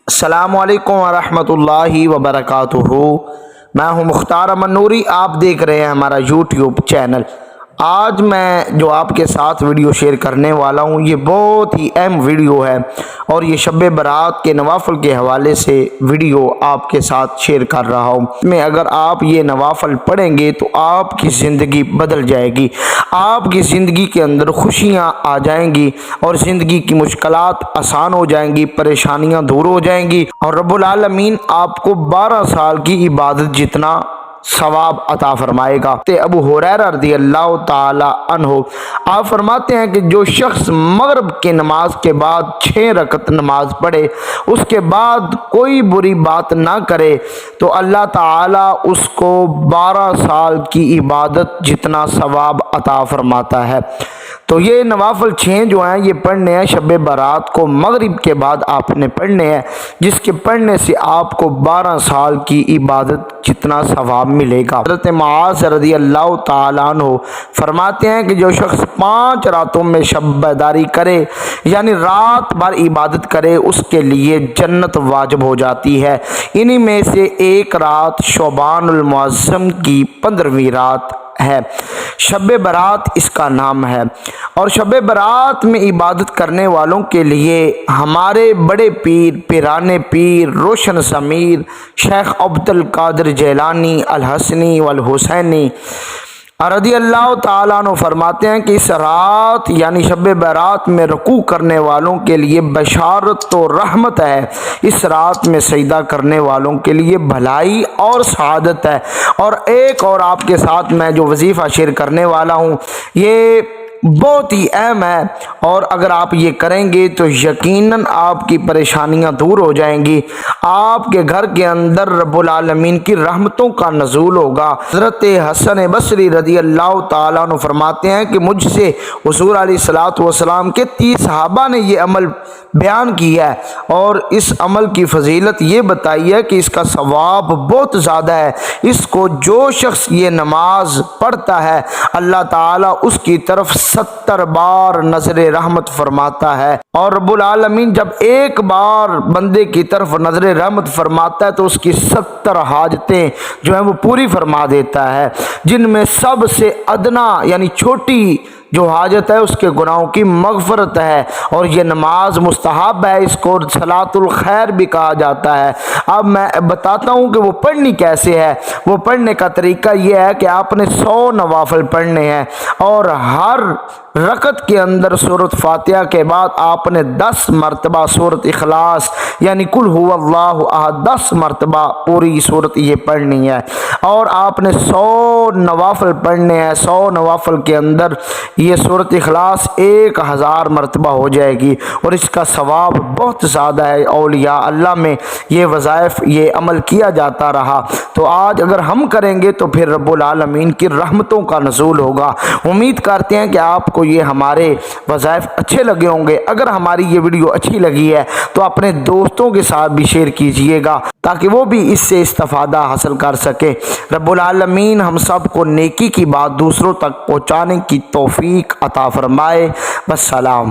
السلام علیکم ورحمۃ اللہ وبرکاتہ۔ میں ہوں مختار امن نوری، آپ دیکھ رہے ہیں ہمارا یوٹیوب چینل۔ آج میں جو آپ کے ساتھ ویڈیو شیئر کرنے والا ہوں یہ بہت ہی اہم ویڈیو ہے، اور یہ شب برات کے نوافل کے حوالے سے ویڈیو آپ کے ساتھ شیئر کر رہا ہوں۔ میں اگر آپ یہ نوافل پڑھیں گے تو آپ کی زندگی بدل جائے گی، آپ کی زندگی کے اندر خوشیاں آ جائیں گی، اور زندگی کی مشکلات آسان ہو جائیں گی، پریشانیاں دور ہو جائیں گی، اور رب العالمین آپ کو 12 سال کی عبادت جتنا ثواب عطا فرمائے گا۔ ابو ہریرہ رضی اللہ تعالی عنہ آپ فرماتے ہیں کہ جو شخص مغرب کی نماز کے بعد 6 رکعت نماز پڑھے، اس کے بعد کوئی بری بات نہ کرے، تو اللہ تعالی اس کو 12 سال کی عبادت جتنا ثواب عطا فرماتا ہے۔ تو یہ نوافل 6 جو ہیں یہ پڑھنے ہیں شب برات کو، مغرب کے بعد آپ نے پڑھنے ہیں، جس کے پڑھنے سے آپ کو 12 سال کی عبادت جتنا ثواب ملے گا۔ حضرت معاذ رضی اللہ تعالیٰ عنہ فرماتے ہیں کہ جو شخص 5 راتوں میں شب بیداری کرے، یعنی رات بھر عبادت کرے، اس کے لیے جنت واجب ہو جاتی ہے۔ انہی میں سے ایک رات شعبان المعظم کی 15ویں رات ہے، شب برات اس کا نام ہے۔ اور شب برات میں عبادت کرنے والوں کے لیے ہمارے بڑے پیر، پیران پیر، روشن ضمیر شیخ عبد القادر جیلانی الحسنی والحسینی رضی اللہ تعالیٰ عنہ فرماتے ہیں کہ اس رات یعنی شب برات میں رکوع کرنے والوں کے لیے بشارت و رحمت ہے، اس رات میں سجدہ کرنے والوں کے لیے بھلائی اور سعادت ہے۔ اور ایک اور آپ کے ساتھ میں جو وظیفہ شیئر کرنے والا ہوں یہ بہت ہی اہم ہے، اور اگر آپ یہ کریں گے تو یقیناً آپ کی پریشانیاں دور ہو جائیں گی، آپ کے گھر کے اندر رب العالمین کی رحمتوں کا نزول ہوگا۔ حضرت حسن بصری رضی اللہ تعالیٰ عنہ فرماتے ہیں کہ مجھ سے حضور علیہ الصلوۃ والسلام کے 30 صحابہ نے یہ عمل بیان کیا ہے، اور اس عمل کی فضیلت یہ بتائی ہے کہ اس کا ثواب بہت زیادہ ہے۔ اس کو جو شخص یہ نماز پڑھتا ہے اللہ تعالیٰ اس کی طرف 70 بار نظر رحمت فرماتا ہے، اور رب العالمین جب ایک بار بندے کی طرف نظر رحمت فرماتا ہے تو اس کی 70 حاجتیں جو ہیں وہ پوری فرما دیتا ہے، جن میں سب سے ادنا یعنی چھوٹی جو حاجت ہے اس کے گناہوں کی مغفرت ہے۔ اور یہ نماز مستحب ہے، اس کو صلاۃ الخیر بھی کہا جاتا ہے۔ اب میں بتاتا ہوں کہ وہ پڑھنی کیسے ہے۔ وہ پڑھنے کا طریقہ یہ ہے کہ آپ نے 100 نوافل پڑھنے ہیں، اور ہر رکعت کے اندر سورۃ فاتحہ کے بعد آپ نے 10 مرتبہ سورۃ اخلاص یعنی قل هو اللہ احد 10 مرتبہ پوری سورت یہ پڑھنی ہے، اور آپ نے 100 نوافل پڑھنے ہیں۔ 100 نوافل کے اندر یہ سورۃ اخلاص 1000 مرتبہ ہو جائے گی، اور اس کا ثواب بہت زیادہ ہے۔ اولیاء اللہ میں یہ وظائف یہ عمل کیا جاتا رہا، تو آج اگر ہم کریں گے تو پھر رب العالمین کی رحمتوں کا نزول ہوگا۔ امید کرتے ہیں کہ آپ کو یہ ہمارے وظائف اچھے لگے ہوں گے۔ اگر ہماری یہ ویڈیو اچھی لگی ہے تو اپنے دوستوں کے ساتھ بھی شیئر کیجئے گا تاکہ وہ بھی اس سے استفادہ حاصل کر سکے۔ رب العالمین ہم سب کو نیکی کی بات دوسروں تک پہنچانے کی توفیق عطا فرمائے۔ والسلام۔